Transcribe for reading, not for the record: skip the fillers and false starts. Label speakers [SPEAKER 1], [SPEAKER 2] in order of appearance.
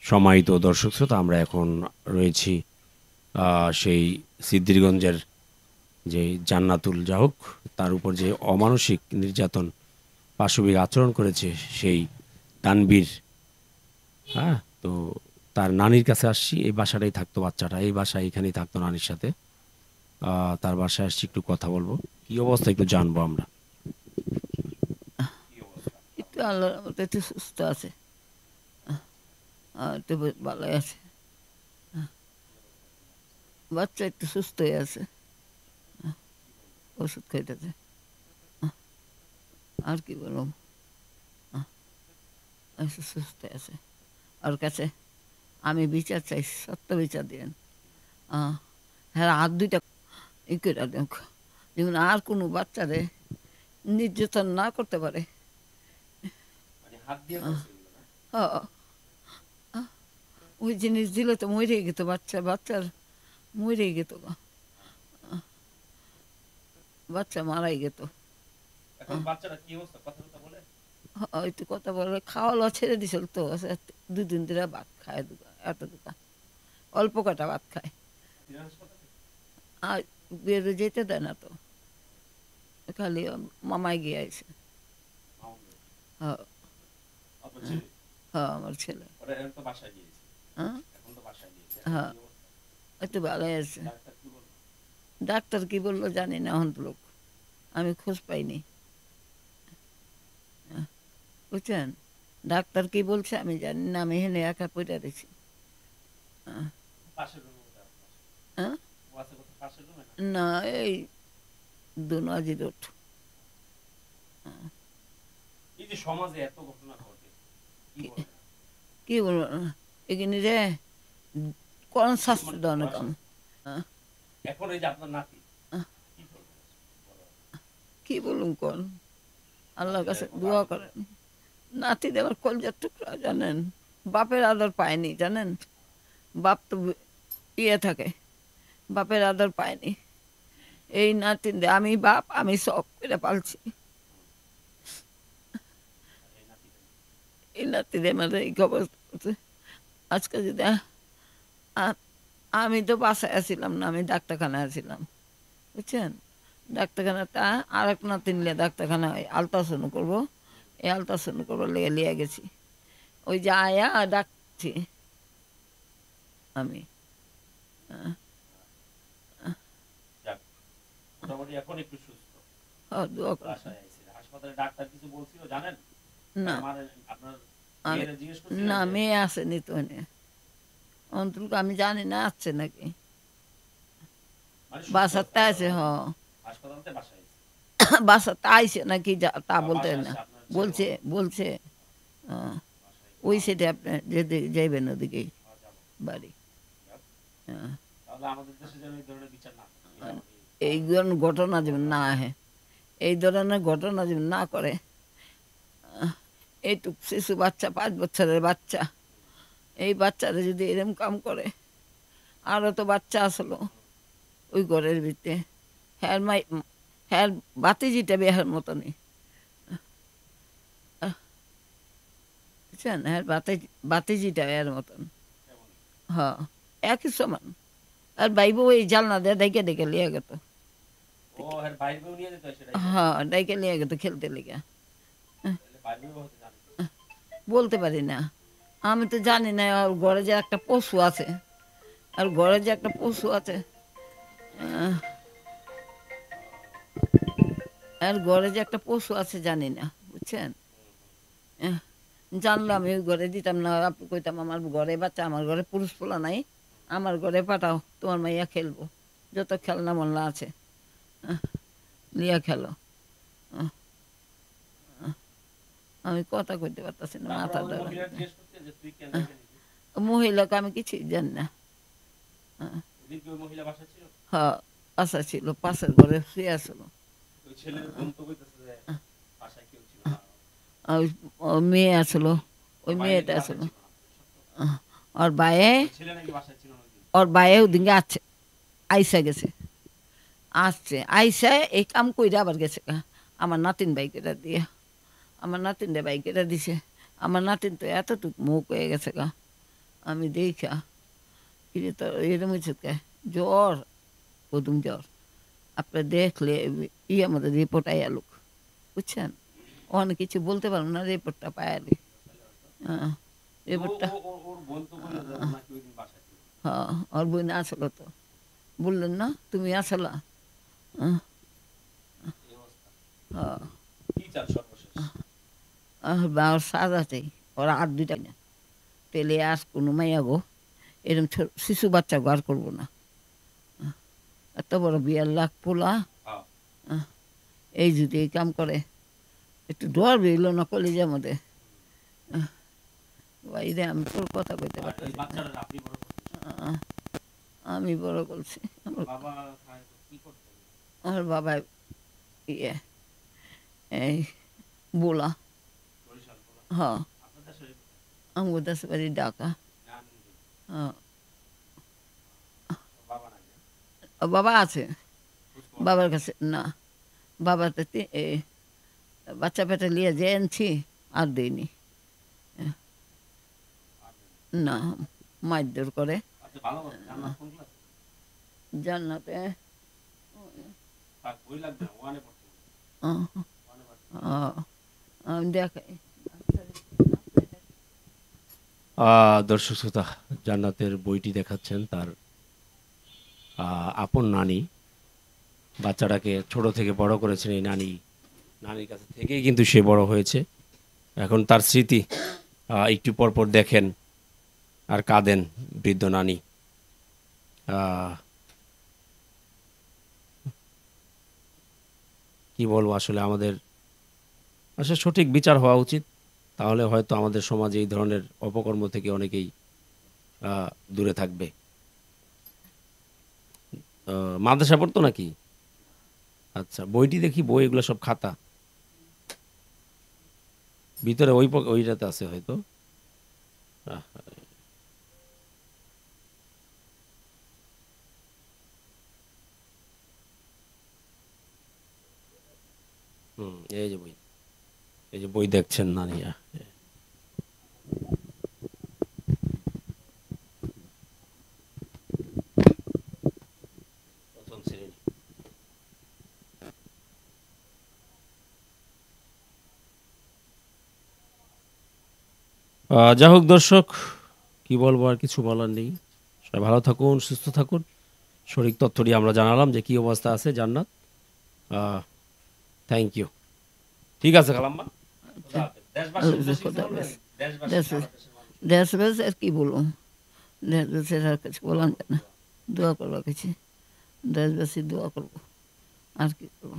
[SPEAKER 1] সম্মানিত দর্শক শ্রোতা, আমরা এখন রয়েছি সেই সিদ্ধিরগঞ্জের যে জান্নাতুল জাহুক তার উপর যে অমানসিক নির্যাতন পাশবিক আচরণ করেছে সেই তানবীর। হ্যাঁ, তো তার নানির কাছে আসছি। এই বাসাটাই থাকতো বাচ্চাটা, এই বাসায় এখানেই থাকতো নানির সাথে। তার বাসায় আসছি, একটু কথা বলবো, কি অবস্থা একটু জানবো আমরা।
[SPEAKER 2] একটু আল্লাহর রহমতে একটু সুস্থ আছে, একটু ভালোই আছে। বাচ্চা একটু সুস্থ হয়ে আছে, ওষুধ খাইতেছে। আর কি বলবো, একটু সুস্থ আছে। ওর কাছে আমি বিচার চাই, সত্য বিচার দিবেন। হ্যাঁ, হাত দুইটা ই করে দেন, যেমন আর কোনো বাচ্চারে নির্যাতন না করতে পারে। আহ, ওই জিনিস দিলে তো মরে গেত, বাচ্চার মরে গেত, বাচ্চা মারাই গেত। ওই তো কথা বলে, খাওয়া লওয়া ছেড়ে দিছিল তো, 2 দিন ধরে ভাত খায়, এত দোকান অল্প কটা ভাত খায়। আর বেরো যেতে দেয় না তো, খালি মামাই গিয়ে আছে। হ্যাঁ, হ্যাঁ, আমার ছেলে। হ্যাঁ, হ্যাঁ, একটু ভালোই আছে। ডাক্তার কি বললো জানি না, এখন লোক আমি খোঁজ পাইনি, বুঝছেন। ডাক্তার কি বলছে আমি জানি না, আমি এখানে একা পড়ে দিছি। হ্যাঁ, না, এই দুনাজি রোড। কি বলবো, এখানে রে কোন শাস্তি দেওয়ার কাম। কি বলুন কোন, আল্লাহর কাছে দোয়া করেন। নাতি দেওয়ার কলজার টুকরা, জানেন, বাপের আদর পায়নি, জানেন। বাপ তো ইয়ে থাকে, বাপের আদর পায়নি। এই নাতি আমি বাপ, আমি সব করে পালছি। এই নাতি দিয়ে মানে এই অবস্থা করছে। আজকে যদি আমি তো বাসায় আসছিলাম না, আমি ডাক্তারখানায় আসছিলাম, বুঝছেন। ডাক্তারখানাটা আর এক নাতি নিলে ডাক্তারখানায় আলট্রাসাউন্ড করবো, এই আলট্রাসাউন্ড করবো লিয়ে লিয়ে গেছি। ওই যে আয়া ডাকছি আমি। দোয়া করছি। না, আমি না, মেয়ে আসেনি তো এনে অন্তত, আমি জানি না আসছে নাকি। বাসাতে আছে, বাসাতে আইসে নাকি তা বলতে না, বলছে বলছে ওই সেটা আপনি যেতে যাইবেন ওদিকেই বাড়ি। এই ধরনের ঘটনা যেমন না আহে, এই ধরনের ঘটনা যেমন না করে। এইটুক শিশু বাচ্চা, 5 বছরের বাচ্চা, এই বাচ্চারা যদি এরম কাম করে, আরও তো বাচ্চা আসলো ওই ঘরের ভিতরে। হ্যার মাই, হ্যার বাতিজিটা বেহার মতনই, বুঝছেন। হ্যাঁ, বাতিজিটা এর মতন। হ্যাঁ, একই সমান। আর বাইবু ওই জালনা দিয়ে ডেকে ডেকে লিয়ে গেত। হ্যাঁ, ডেকে লিয়ে গেত খেলতে লেগে। বলতে পারি না, আমি তো জানি না। আর ঘরে যে একটা পশু আছে, আর ঘরে যে একটা পশু আছে, আর ঘরে যে একটা পশু আছে জানি না, বুঝছেন। জানলে আমি ওই ঘরে দিতাম না, আপনি কইতাম আমার ঘরে বাচ্চা, আমার ঘরে পুরুষ পোলা নাই, আমার ঘরে পাঠাও, তোমার মাইয়া খেলবো, যত খেলনা মলনা আছে নিয়ে খেলো। আমি কথা কইতে পারতাছি না, মাথা ধরা। মহিলাকে আমি কিছুই জানি না। হ্যাঁ, আশা ছিল, পাশের ঘরে শুয়ে আসলো। মেয়ে আসলো, ওই মেয়েটা আসলো। ওর বায়ে, ওর বায়ে ওদিনকে আছে, আইসা গেছে, আসছে আইসা এই কাম কইরা আবার গেছে আমার নাতিন বাইকেটা দিয়ে। আমার নাতিনটা বাইকেটা দিছে। আমার নাতিন তো এতটুকু মুখ হয়ে গেছে গা, আমি দেখা কিরে তো এরকম হয়েছে কে জ্বর প্রথম জ্বর আপনার দেখলে আমাদের রিপোর্ট আয়ালুক বুঝছেন অনেক কিছু বলতে পারবো না রিপোর্টটা পায়ালি হ্যাঁ রিপোর্টটা হ্যাঁ ওর বই না আসলো তো বললেন না তুমি আসলা হ্যাঁ বাবার সাজ আছে ওরা আর দুইটা না তেলে আস কোনো মাইয়া গো এরকম শিশু বাচ্চা ঘর করবো না এত বড় বিয়ার লাখ পোলা এই যদি এই কাম করে একটু ডর বেরল না কলেজের মধ্যে বাইরে আমি তোর কথা কইতে পারতেছি আমি বড় করছি আমার বাবা ইয়ে এই বোলা হ্যাঁ আমার দেশ বাড়ি ঢাকা হ্যাঁ বাবা আছে বাবার কাছে না বাবার তো বাচ্চা পেটে নিয়ে যে আনছি আর দিইনি না মারধর করে জান্নাতে আমি দেখাই
[SPEAKER 1] দর্শক শ্রোতা জান্নাতের বইটি দেখাচ্ছেন তার আপন নানি বাচ্চাটাকে ছোট থেকে বড় করেছেন এই নানির কাছে থেকেই কিন্তু সে বড় হয়েছে এখন তার স্মৃতি একটু পর পর দেখেন আর কাঁদেন বৃদ্ধ নানি কি বলবো আসলে আমাদের আসলে সঠিক বিচার হওয়া উচিত তাহলে হয়তো আমাদের সমাজে এই ধরনের অপকর্ম থেকে অনেকেই দূরে থাকবে মাদ্রাসা পড়তো নাকি আচ্ছা বইটি দেখি বই এগুলো সব খাতা ভিতরে ওইটাতে আছে হয়তো এই যে বই দেখছেন নানিয়া যা হোক দর্শক কি বলবো আর কিছু বলার নেই সবাই ভালো থাকুন সুস্থ থাকুন সঠিক তথ্যটি আমরা জানালাম যে কি অবস্থা আছে জান্নাত থ্যাংক ইউ ঠিক আছে খালাম্মা
[SPEAKER 2] দেশ আর কি বলবো দেশের আর কিছু বললাম না দোয়া করবো কিছু দেশবাসী দোয়া করবো আর কি করবো